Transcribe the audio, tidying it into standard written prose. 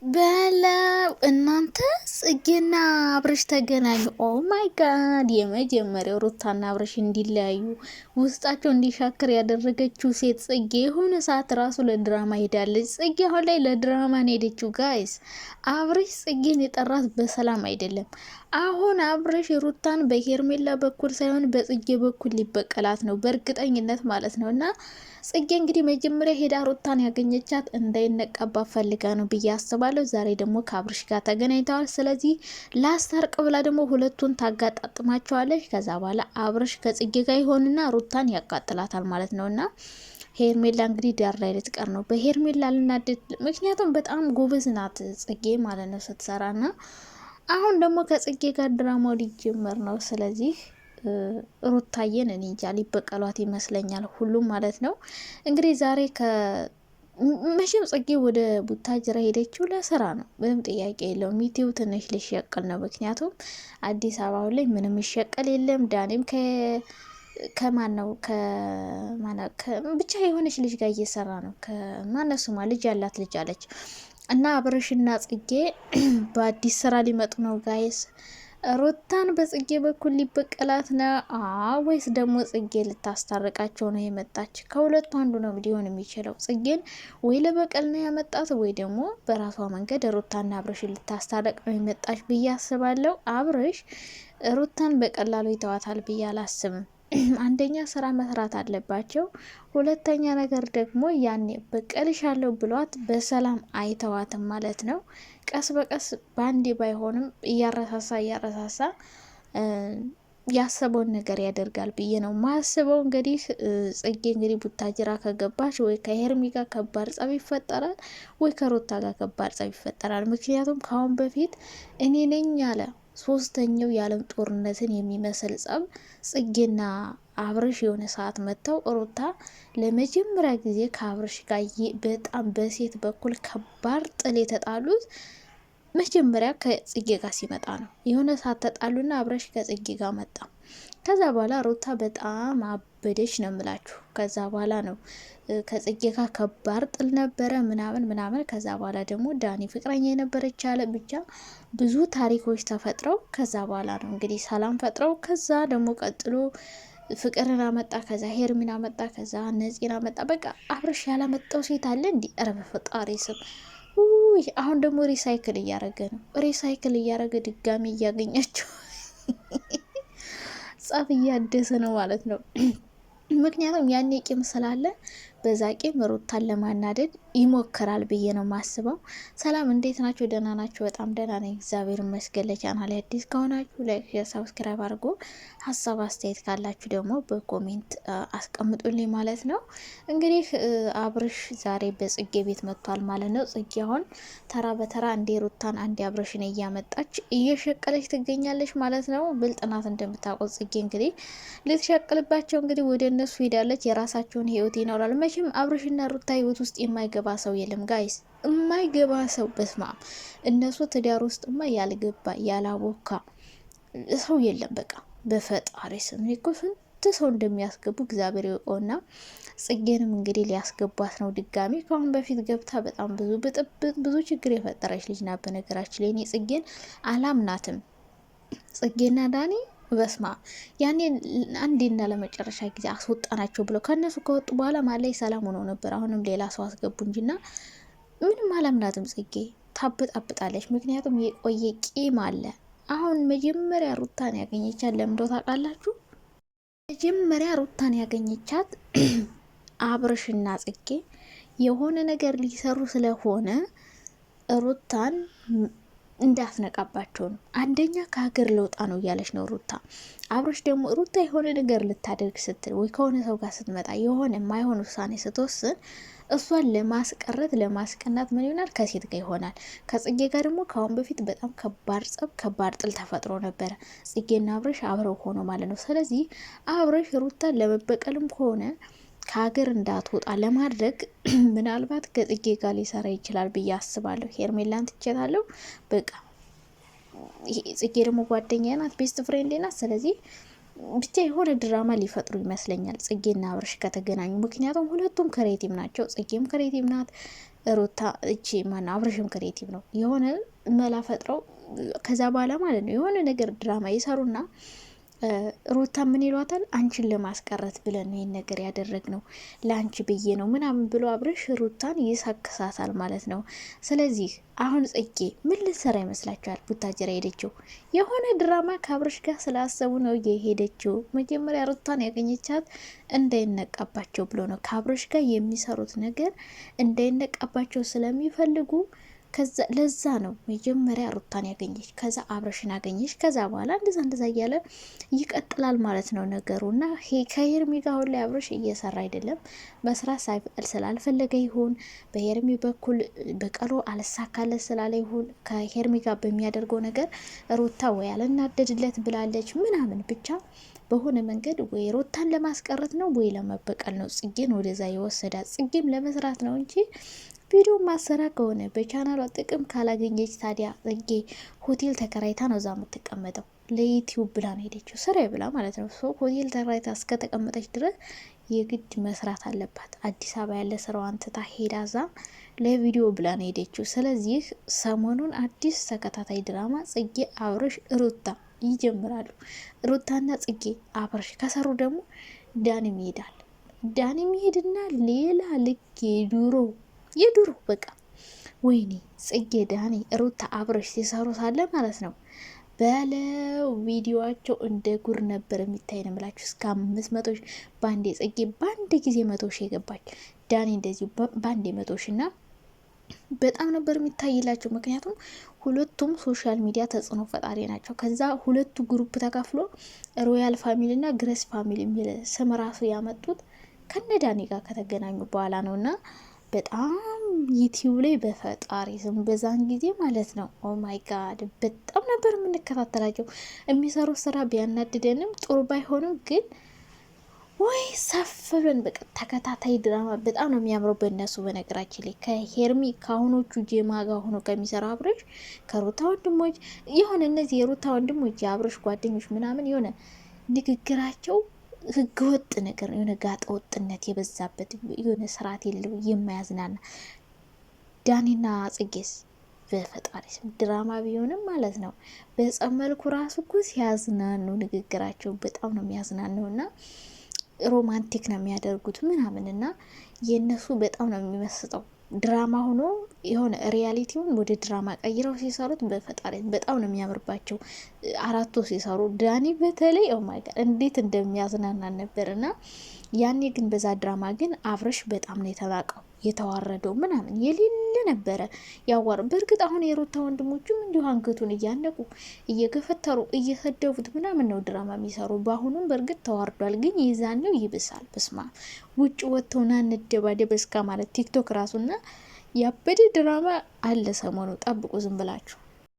በለው እናንተ ጽጌና አብርሽ ተገናኙ። ኦ ማይ ጋድ! የመጀመሪያው ሩታና አብርሽ እንዲለያዩ ውስጣቸው እንዲሻክር ያደረገችው ሴት ጽጌ የሆነ ሰዓት ራሱ ለድራማ ሄዳለች። ጽጌ አሁን ላይ ለድራማ ነው ሄደችው። ጋይስ አብርሽ ጽጌን የጠራት በሰላም አይደለም። አሁን አብርሽ ሩታን በሄርሜላ በኩል ሳይሆን በጽጌ በኩል ሊበቀላት ነው በእርግጠኝነት ማለት ነው። እና ጽጌ እንግዲህ መጀመሪያ ሄዳ ሩታን ያገኘቻት እንዳይነቃባት ፈልጋ ነው ብዬ አስባለሁ። ዛሬ ደግሞ ከአብርሽ ጋር ተገናኝተዋል። ስለዚህ ላስታርቅ ብላ ደግሞ ሁለቱን ታጋጣጥማቸዋለች። ከዛ በኋላ አብርሽ ከጽጌ ጋር ይሆንና ሩታን ያቃጥላታል ማለት ነው። እና ሄርሜላ እንግዲህ ዳር ላይ ልትቀር ነው። በሄርሜላ ልናደድ፣ ምክንያቱም በጣም ጎበዝ ናት ጽጌ ማለት ነው ስትሰራ። ና አሁን ደግሞ ከጽጌ ጋር ድራማው ሊጀመር ነው። ስለዚህ ሩታዬን እኔ እንጃ ሊበቀሏት ይመስለኛል ሁሉም ማለት ነው። እንግዲህ ዛሬ መቼም ጽጌ ወደ ቡታጅራ ሄደችው ለስራ ነው፣ ምንም ጥያቄ የለውም። ሚቴው ትንሽ ሊሸቀል ነው፣ ምክንያቱም አዲስ አበባ ላይ ምንም ይሸቀል የለም። ዳኔም ከማን ነው ብቻ የሆነች ልጅ ጋር እየሰራ ነው። ከማነሱማ ልጅ ያላት ልጅ አለች። እና አብርሽና ጽጌ በአዲስ ስራ ሊመጡ ነው ጋይስ። ሩታን በጽጌ በኩል ሊበቀላት ነው ወይስ ደግሞ ጽጌ ልታስታርቃቸው ነው የመጣች? ከሁለቱ አንዱ ነው ሊሆን የሚችለው። ጽጌን ወይ ለበቀል ነው ያመጣት ወይ ደግሞ በራሷ መንገድ ሩታና አብርሽ ልታስታርቅ ነው የመጣች ብዬ አስባለሁ። አብርሽ ሩታን በቀላሉ ይተዋታል ብዬ አላስብም። አንደኛ ስራ መስራት አለባቸው። ሁለተኛ ነገር ደግሞ ያኔ በቀልሻለሁ ብሏት በሰላም አይተዋትም ማለት ነው። ቀስ በቀስ ባንዴ ባይሆንም እያረሳሳ ያሰበውን ነገር ያደርጋል ብዬ ነው ማስበው። እንግዲህ ጽጌ እንግዲህ ቡታጅራ ከገባች ወይ ከሄርሚ ጋር ከባድ ጸብ ይፈጠራል፣ ወይ ከሩታ ጋር ከባድ ጸብ ይፈጠራል። ምክንያቱም ከአሁን በፊት እኔ ነኝ ያለ ሶስተኛው የዓለም ጦርነትን የሚመስል ጸብ ጽጌና አብርሽ የሆነ ሰዓት መጥተው ሩታ ለመጀመሪያ ጊዜ ከአብርሽ ጋር በጣም በሴት በኩል ከባድ ጥል የተጣሉት መጀመሪያ ከጽጌ ጋር ሲመጣ ነው። የሆነ ሰዓት ተጣሉና አብርሽ ከጽጌ ጋር መጣ። ከዛ በኋላ ሩታ በጣም አበደች ነው የምላችሁ። ከዛ በኋላ ነው ከጽጌ ጋር ከባድ ጥል ነበረ ምናምን። ከዛ በኋላ ደግሞ ዳኒ ፍቅረኛ የነበረች ያለ ብቻ ብዙ ታሪኮች ተፈጥረው ከዛ በኋላ ነው እንግዲህ ሰላም ፈጥረው ከዛ ደግሞ ቀጥሎ ፍቅርን አመጣ፣ ከዛ ሄርሚን አመጣ፣ ከዛ ነፂን አመጣ። በቃ አብርሽ ያላመጣው ሴት አለ እንዲህ? ኧረ በፈጣሪ ስም። አሁን ደግሞ ሪሳይክል እያረገ ድጋሚ እያገኛቸው ጸብ እያደሰ ነው ማለት ነው። ምክንያቱም ያኔ ቂም ስላለ በዛ ቂም ሩታን ለማናደድ ይሞክራል ብዬ ነው ማስበው። ሰላም እንዴት ናችሁ? ደህና ናችሁ? በጣም ደህና ነኝ እግዚአብሔር ይመስገን። ለቻናሌ አዲስ ከሆናችሁ ላይክ፣ ሼር፣ ሰብስክራይብ አድርጎ ሀሳብ አስተያየት ካላችሁ ደግሞ በኮሜንት አስቀምጡልኝ ማለት ነው። እንግዲህ አብርሽ ዛሬ በጽጌ ቤት መጥቷል ማለት ነው። ጽጌ አሁን ተራ በተራ አንዴ ሩታን አንዴ አብርሽን እያመጣች እየሸቀለች ትገኛለች ማለት ነው። ብልጥናት እንደምታውቁት ጽጌ እንግዲህ ልትሸቅልባቸው እንግዲህ ወደ እነሱ ሄዳለች። የራሳቸውን ህይወት ይኖራል። መቼም አብርሽና ሩታ ህይወት ውስጥ የማይገባ ሰው የለም ጋይስ፣ የማይገባ ሰው በስማ እነሱ ትዳር ውስጥማ ያልገባ ያላቦካ ሰው የለም። በቃ በፈጣሪ ስም እኮ ስንት ሰው እንደሚያስገቡ እግዚአብሔር ይወቀውና ጽጌንም እንግዲህ ሊያስገቧት ነው ድጋሚ። ከአሁን በፊት ገብታ በጣም ብዙ ብጥብጥ ብዙ ችግር የፈጠረች ልጅ ናት። በነገራችን ላይ እኔ ጽጌን አላምናትም። ጽጌና ዳኒ በስማ ያኔ አንዴና ለመጨረሻ ጊዜ አስወጣናቸው ብለው ከነሱ ከወጡ በኋላ ማላይ ሰላም ሆነው ነበር። አሁንም ሌላ ሰው አስገቡ እንጂና ምንም አላምናትም። ጽጌ ታብጣብጣለች። ምክንያቱም የቆየ ቂም አለ። አሁን መጀመሪያ ሩታን ያገኘቻት ለምንድነው ታውቃላችሁ? መጀመሪያ ሩታን ያገኘቻት አብርሽና ጽጌ የሆነ ነገር ሊሰሩ ስለሆነ ሩታን እንዳስነቃባቸው ነው። አንደኛ ከሀገር ለውጣ ነው እያለች ነው ሩታ። አብርሽ ደግሞ ሩታ የሆነ ነገር ልታደርግ ስትል ወይ ከሆነ ሰው ጋር ስትመጣ የሆነ የማይሆን ውሳኔ ስትወስን እሷን ለማስቀረት ለማስቀናት ምን ይሆናል? ከሴት ጋር ይሆናል። ከጽጌ ጋር ደግሞ ከአሁን በፊት በጣም ከባድ ጸብ ከባድ ጥል ተፈጥሮ ነበረ። ጽጌና አብርሽ አብረው ሆኖ ማለት ነው። ስለዚህ አብርሽ ሩታን ለመበቀልም ከሆነ ከሀገር እንዳትወጣ ለማድረግ ምናልባት ከጽጌ ጋር ሊሰራ ይችላል ብዬ አስባለሁ። ሄርሜላን ትቼታለሁ በቃ። ጽጌ ደግሞ ጓደኛ ናት፣ ቤስት ፍሬንድ ናት። ስለዚህ ብቻ የሆነ ድራማ ሊፈጥሩ ይመስለኛል ጽጌና አብርሽ ከተገናኙ። ምክንያቱም ሁለቱም ክሬቲቭ ናቸው። ጽጌም ክሬቲቭ ናት፣ ሩታ እቺ ማነው አብርሽም ክሬቲቭ ነው የሆነ መላ ፈጥረው ከዛ በኋላ ማለት ነው የሆነ ነገር ድራማ ይሰሩና ሩታ ምን ይሏታል? አንቺን ለማስቀረት ብለን ይህን ነገር ያደረግነው ለአንቺ ብዬ ነው ምናምን ብሎ አብርሽ ሩታን ይሰክሳታል ማለት ነው። ስለዚህ አሁን ጽጌ ምን ልትሰራ ይመስላችኋል? ቡታጀራ ሄደችው የሆነ ድራማ ከአብርሽ ጋር ስላሰቡ ነው የሄደችው። መጀመሪያ ሩታን ያገኘቻት እንዳይነቃባቸው ብሎ ነው። ከአብርሽ ጋር የሚሰሩት ነገር እንዳይነቃባቸው ስለሚፈልጉ ለዛ ነው መጀመሪያ ሩታን ያገኘች፣ ከዛ አብረሽን አገኘች፣ ከዛ በኋላ እንደዛ እያለ ይቀጥላል ማለት ነው ነገሩ። እና ከሄርሚ ጋር አሁን ላይ አብረሽ እየሰራ አይደለም። መስራት ስላልፈለገ ይሁን በሄርሚ በኩል በቀሎ አልሳካለት ስላለ ይሁን ከሄርሚ ጋር በሚያደርገው ነገር ሩታ ወይ አልናደድለት ብላለች ምናምን ብቻ በሆነ መንገድ ወይ ሩታን ለማስቀረት ነው ወይ ለመበቀል ነው ጽጌን ወደዛ የወሰዳት። ጽጌም ለመስራት ነው እንጂ ቪዲዮ ማሰራ ከሆነ በቻናሏ ጥቅም ካላገኘች ታዲያ ጽጌ ሆቴል ተከራይታ ነው እዛ የምትቀመጠው። ለዩቲዩብ ብላ ነው ሄደችው፣ ስራ ብላ ማለት ነው። ሆቴል ተከራይታ እስከተቀመጠች ድረስ የግድ መስራት አለባት። አዲስ አበባ ያለ ስራዋን ትታ ሄዳ እዛ ለቪዲዮ ብላ ነው ሄደችው። ስለዚህ ሰሞኑን አዲስ ተከታታይ ድራማ ጽጌ አብርሽ ሩታ ይጀምራሉ። ሩታና ጽጌ አብርሽ ከሰሩ ደግሞ ዳንም ይሄዳል። ዳንም ይሄድና ሌላ ልክ የዱሮ በቃ ወይኔ ጽጌ ዳኒ ሩታ አብረሽ ሲሰሩ ሳለ ማለት ነው በለው ቪዲዮቸው እንደ ጉር ነበር የሚታይ ነው የምላችሁ። እስከ 500 ባንዴ ጽጌ ባንዴ ጊዜ 100 ሺህ የገባች ዳኒ እንደዚሁ ባንዴ 100 ሺህ እና በጣም ነበር የሚታይላቸው። ምክንያቱም ሁለቱም ሶሻል ሚዲያ ተጽዕኖ ፈጣሪ ናቸው። ከዛ ሁለቱ ግሩፕ ተካፍሎ ሮያል ፋሚሊ እና ግሬስ ፋሚሊ የሚል ስም ራሱ ያመጡት ከነ ዳኒ ጋር ከተገናኙ በኋላ ነው እና በጣም ዩቲዩብ ላይ በፈጣሪ ስም በዛን ጊዜ ማለት ነው ኦ ማይ ጋድ በጣም ነበር የምንከታተላቸው። የሚሰሩት ስራ ቢያናድደንም ጥሩ ባይሆንም ግን ወይ ሰፍ ብለን በቃ ተከታታይ ድራማ በጣም ነው የሚያምረው በእነሱ። በነገራችን ላይ ከሄርሚ ከአሁኖቹ ጄማ ጋር ሆኖ ከሚሰራ አብረሽ ከሩታ ወንድሞች የሆነ እነዚህ የሩታ ወንድሞች የአብረሽ ጓደኞች ምናምን የሆነ ንግግራቸው ህገወጥ ነገር የሆነ ጋጠ ወጥነት የበዛበት የሆነ ስርዓት የለው የማያዝናና። ዳኒና ጽጌስ በፈጣሪ ስም ድራማ ቢሆንም ማለት ነው በጸብ መልኩ ራሱ እኮ ሲያዝናኑ ንግግራቸው በጣም ነው የሚያዝናነው እና ሮማንቲክ ነው የሚያደርጉት ምናምን እና የእነሱ በጣም ነው የሚመስጠው። ድራማ ሆኖ የሆነ ሪያሊቲውን ወደ ድራማ ቀይረው ሲሰሩት በፈጣሪ በጣም ነው የሚያምርባቸው። አራቱ ሲሰሩ ዳኒ በተለይ ኦ ማይ ጋድ እንዴት እንደሚያዝናናን ነበርና ያኔ ግን በዛ ድራማ ግን አብርሽ በጣም ነው የተናቀው የተዋረደው ምናምን የሌለ ነበረ ያዋር። በእርግጥ አሁን የሩታ ወንድሞቹም እንዲሁ አንገቱን እያነቁ እየገፈተሩ እየሰደቡት ምናምን ነው ድራማ የሚሰሩ። በአሁኑም በእርግጥ ተዋርዷል፣ ግን ይዛነው ይብሳል። በስማ ውጭ ወጥተውና እንደባደብ እስከ ማለት ቲክቶክ ራሱና ያበደ ድራማ አለ ሰሞኑ። ጠብቁ ዝም ብላችሁ።